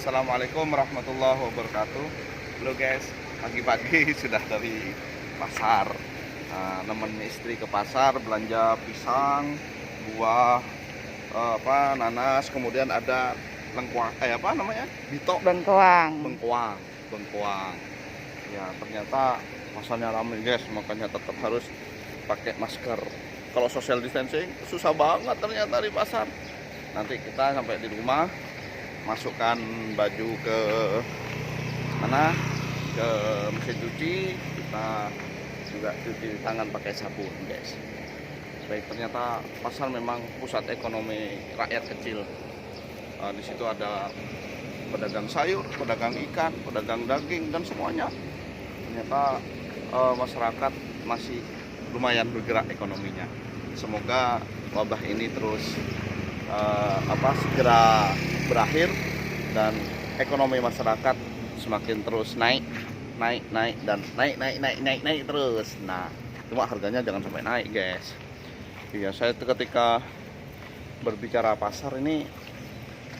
Assalamualaikum warahmatullahi wabarakatuh. Halo guys, pagi-pagi sudah dari pasar. Nemenin istri ke pasar belanja pisang, buah, nanas, kemudian ada lengkuang, apa namanya? Bito, Bengkoang. bengkoang, bengkoang. Ya ternyata pasarnya ramai guys, makanya tetap harus pakai masker. Kalau social distancing susah banget ternyata di pasar. Nanti kita sampai di rumah masukkan baju ke mana, ke mesin cuci, kita juga cuci tangan pakai sabun guys. Baik, ternyata pasar memang pusat ekonomi rakyat kecil. Di situ ada pedagang sayur, pedagang ikan, pedagang daging dan semuanya. Ternyata masyarakat masih lumayan bergerak ekonominya. Semoga wabah ini terus segera berakhir dan ekonomi masyarakat semakin terus naik dan naik terus. Nah, cuma harganya jangan sampai naik guys. Iya, saya ketika berbicara pasar ini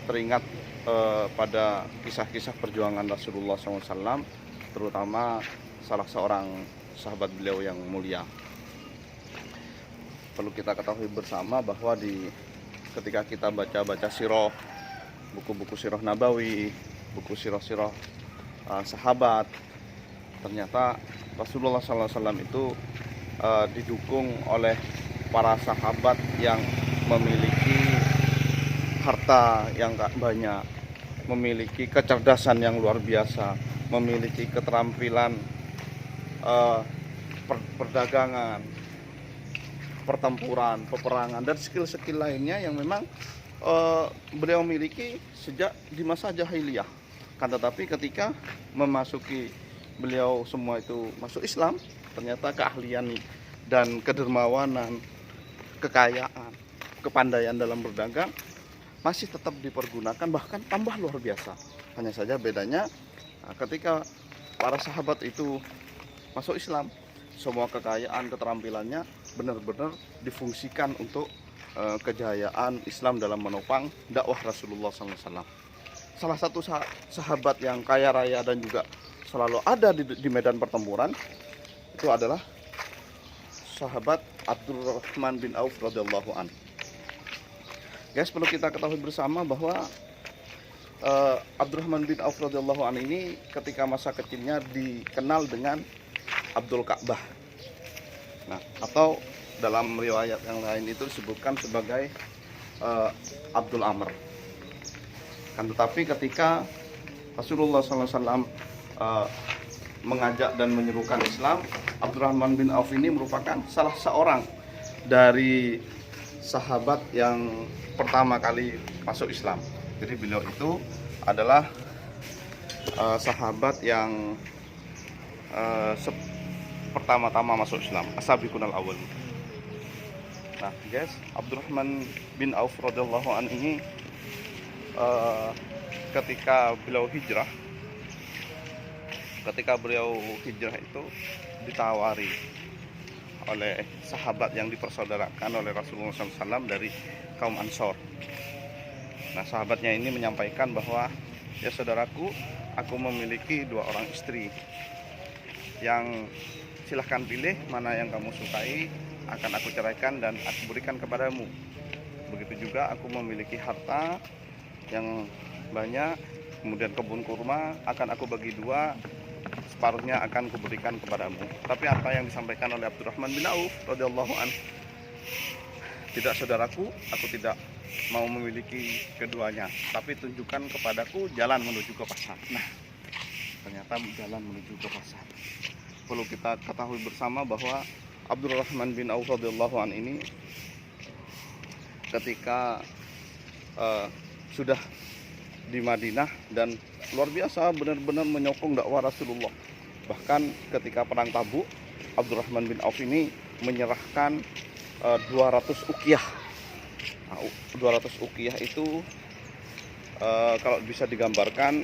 teringat pada kisah-kisah perjuangan Rasulullah SAW, terutama salah seorang sahabat beliau yang mulia. Perlu kita ketahui bersama bahwa ketika kita baca sirah, buku-buku sirah Nabawi, buku sirah-sirah sahabat, ternyata Rasulullah SAW itu didukung oleh para sahabat yang memiliki harta yang gak banyak, memiliki kecerdasan yang luar biasa, memiliki keterampilan perdagangan, pertempuran, peperangan, dan skill-skill lainnya yang memang beliau miliki sejak di masa jahiliyah. Kan tetapi ketika memasuki beliau semua itu masuk Islam, ternyata keahlian dan kedermawanan, kekayaan, kepandaian dalam berdagang masih tetap dipergunakan, bahkan tambah luar biasa. Hanya saja bedanya ketika para sahabat itu masuk Islam, semua kekayaan, keterampilannya benar-benar difungsikan untuk kejayaan Islam dalam menopang dakwah Rasulullah SAW. Salah satu sahabat yang kaya raya dan juga selalu ada di medan pertempuran itu adalah sahabat Abdurrahman bin Auf radhiyallahu an. Guys, perlu kita ketahui bersama bahwa Abdurrahman bin Auf radhiyallahu an ini ketika masa kecilnya dikenal dengan Abdul Ka'bah. Nah, atau dalam riwayat yang lain itu disebutkan sebagai Abdul Amr. Kan tetapi ketika Rasulullah SAW mengajak dan menyerukan Islam, Abdurrahman bin Auf ini merupakan salah seorang dari sahabat yang pertama kali masuk Islam. Jadi beliau itu adalah sahabat yang pertama-tama masuk Islam, as-sabiqunal awwal. Nah, guys, Abdurrahman bin Auf radhiyallahu an ini ketika beliau hijrah itu ditawari oleh sahabat yang dipersaudarakan oleh Rasulullah SAW dari kaum Ansor. Nah, sahabatnya ini menyampaikan bahwa, ya saudaraku, aku memiliki 2 orang istri, yang silahkan pilih mana yang kamu sukai, akan aku ceraikan dan aku berikan kepadamu. Begitu juga aku memiliki harta yang banyak, kemudian kebun kurma akan aku bagi 2, separuhnya akan kuberikan kepadamu. Tapi apa yang disampaikan oleh Abdurrahman bin Auf radhiyallahu an, tidak saudaraku, aku tidak mau memiliki keduanya, tapi tunjukkan kepadaku jalan menuju ke pasar. Nah, ternyata jalan menuju ke pasar. Perlu kita ketahui bersama bahwa Abdurrahman bin Auf radhiyallahu an ini ketika sudah di Madinah dan luar biasa benar-benar menyokong dakwah Rasulullah. Bahkan ketika perang Tabuk, Abdurrahman bin Auf ini menyerahkan 200 uqiyah. Nah, 200 uqiyah itu kalau bisa digambarkan,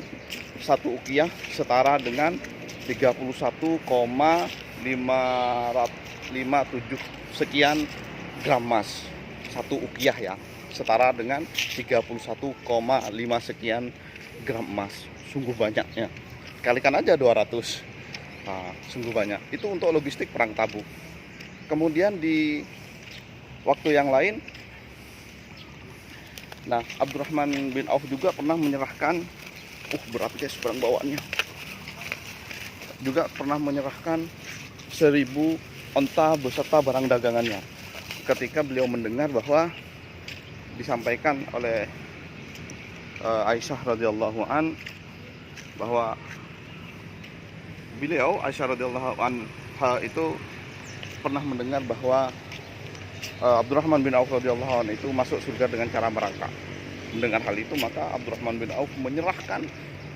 1 uqiyah setara dengan 31,557 sekian gram emas. 1 uqiyah ya, setara dengan 31,5 sekian gram emas. Sungguh banyaknya. Kalikan aja 200. Nah, sungguh banyak. Itu untuk logistik perang Tabuk. Kemudian di waktu yang lain, nah, Abdurrahman bin Auf juga pernah menyerahkan, berat guys barang bawaannya. Juga pernah menyerahkan 1000 onta beserta barang dagangannya. Ketika beliau mendengar bahwa disampaikan oleh Aisyah radhiyallahu an bahwa beliau Aisyah radhiyallahu anha itu pernah mendengar bahwa Abdurrahman bin Auf radhiyallahu an itu masuk surga dengan cara merangkak. Mendengar hal itu, maka Abdurrahman bin Auf menyerahkan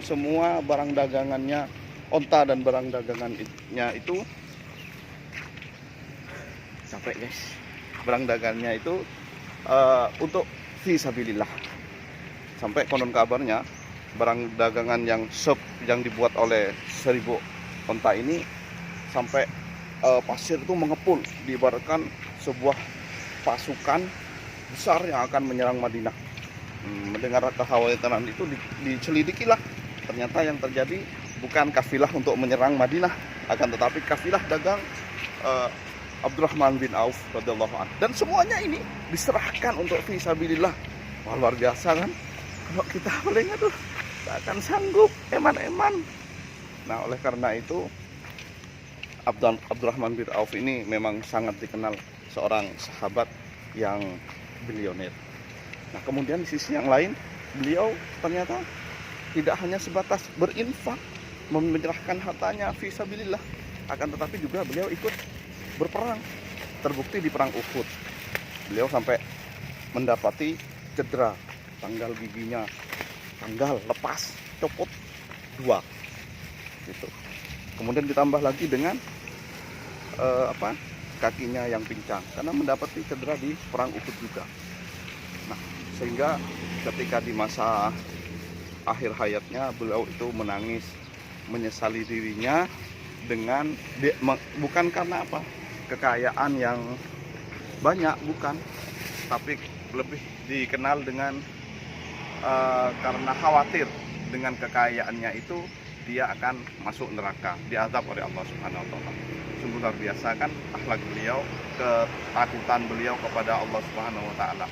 semua barang dagangannya, onta dan barang dagangannya itu, capek guys, barang dagangnya itu untuk fisabilillah. Sampai konon kabarnya barang dagangan yang dibuat oleh 1000 onta ini sampai pasir itu mengepul, diibaratkan sebuah pasukan besar yang akan menyerang Madinah. Mendengar kekhawatiran itu diselidikilah. Ternyata yang terjadi bukan kafilah untuk menyerang Madinah, akan tetapi kafilah dagang Abdurrahman bin Auf radhiyallahu anhu. Dan semuanya ini diserahkan untuk fisabilillah. Wah, luar biasa kan? Kalau kita paling tak akan sanggup eman-eman. Nah, oleh karena itu Abdurrahman bin Auf ini memang sangat dikenal seorang sahabat yang bilioner. Nah, kemudian di sisi yang lain, beliau ternyata tidak hanya sebatas berinfak, menyerahkan hartanya fisabilillah, akan tetapi juga beliau ikut berperang. Terbukti di perang Uhud, beliau sampai mendapati cedera, tanggal giginya lepas, copot 2 gitu. Kemudian ditambah lagi dengan kakinya yang pincang karena mendapati cedera di perang Uhud juga. Nah, sehingga ketika di masa akhir hayatnya beliau itu menangis, menyesali dirinya dengan bukan karena kekayaan yang banyak, bukan, tapi lebih dikenal dengan karena khawatir dengan kekayaannya itu dia akan masuk neraka, diazab oleh Allah Subhanahu wa taala. Sungguh luar biasa kan akhlak beliau, ketakutan beliau kepada Allah Subhanahu wa taala.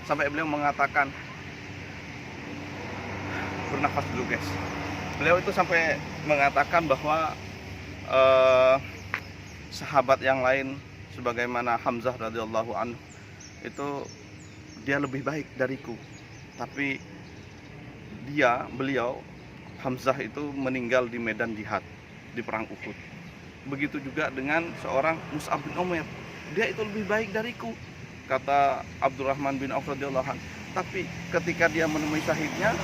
Sampai beliau mengatakan, bernafas dulu guys. Beliau itu sampai mengatakan bahwa sahabat yang lain sebagaimana Hamzah radhiyallahu anhu itu dia lebih baik dariku, tapi beliau Hamzah itu meninggal di medan jihad di perang Uhud. Begitu juga dengan seorang Mus'ab bin Umair, dia itu lebih baik dariku, kata Abdurrahman bin Auf radhiyallahu anhu. Tapi ketika dia menemui syahidnya,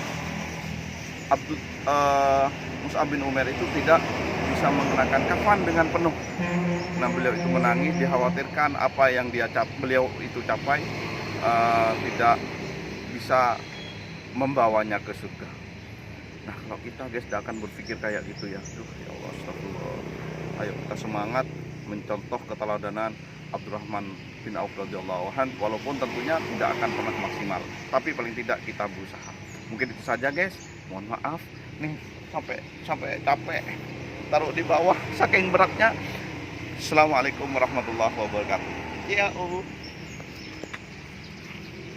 Mus'ab bin Umair itu tidak bisa mengenakan kafan dengan penuh. Nah, beliau itu menangis, dikhawatirkan apa yang beliau itu capai tidak bisa membawanya ke surga. Nah, kalau kita guys tidak akan berpikir kayak gitu ya. Ya Allah, astagfirullah. Ayo kita semangat mencontoh keteladanan Abdurrahman bin Auf radhiyallahu anhu, walaupun tentunya tidak akan pernah maksimal, tapi paling tidak kita berusaha. Mungkin itu saja guys. Mohon maaf nih sampai capek taruh di bawah saking beratnya. Assalamualaikum warahmatullahi wabarakatuh. Ya Allah.